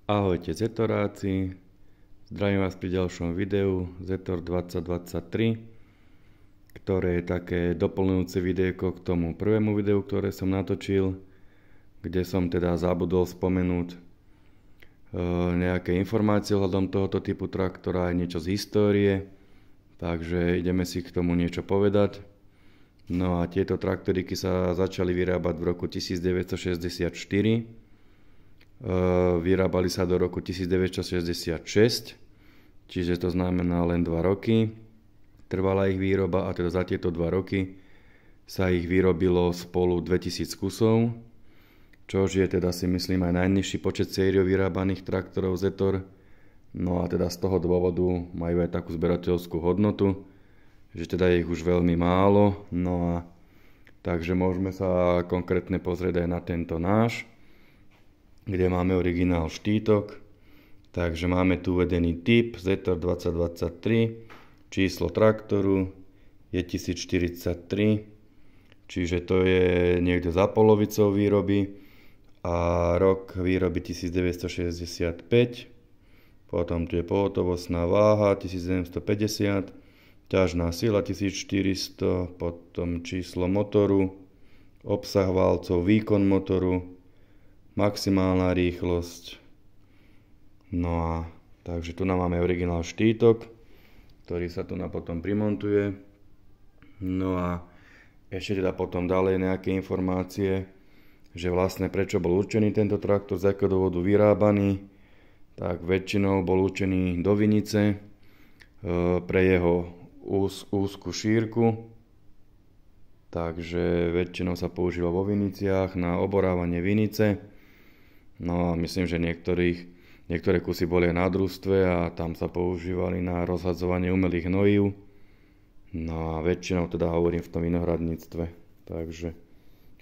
Ahojte Zetoráci, zdravím vás pri ďalšom videu Zetor 2023, ktoré je také doplňujúce videjko k tomu prvému videu, ktoré som natočil, kde som teda zabudol spomenúť nejaké informácie ohľadom tohoto typu traktora, aj niečo z histórie, takže ideme si k tomu niečo povedať. No a tieto traktoriky sa začali vyrábať v roku 1964. Vyrábali sa do roku 1966, čiže to znamená len 2 roky. Trvala ich výroba a teda za tieto 2 roky sa ich vyrobilo spolu 2000 kusov, čož je teda si myslím aj najnižší počet sériou vyrábaných traktorov Zetor. No a teda z toho dôvodu majú aj takú zberateľskú hodnotu, že teda je ich už veľmi málo. No a takže môžeme sa konkrétne pozrieť aj na tento náš, kde máme originál štítok. Takže máme tu uvedený typ Zetor 2023, číslo traktoru je 1043, čiže to je niekde za polovicou výroby a rok výroby 1965, potom tu je pohotovostná váha 1750, ťažná sila 1400, potom číslo motoru, obsah válcov, výkon motoru, maximálna rýchlosť. No a takže tu nám máme originál štítok, ktorý sa tu potom primontuje. No a ešte teda potom ďalej nejaké informácie, že vlastne prečo bol určený tento traktor, z akého dôvodu vyrábaný. Tak väčšinou bol určený do vinice pre jeho úzku šírku. Takže väčšinou sa používa vo viniciach na oborávanie vinice. No a myslím, že niektoré kusy boli aj na družstve a tam sa používali na rozhadzovanie umelých hnojív. No a väčšinou teda hovorím v tom vinohradníctve. Takže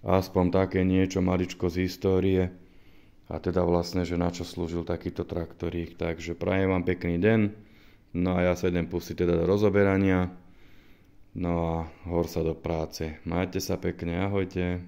aspoň také niečo maličko z histórie a teda vlastne, že na čo slúžil takýto traktorík. Takže prajem vám pekný deň. No a ja sa idem pustiť teda do rozoberania. No a hor sa do práce. Majte sa pekne, ahojte.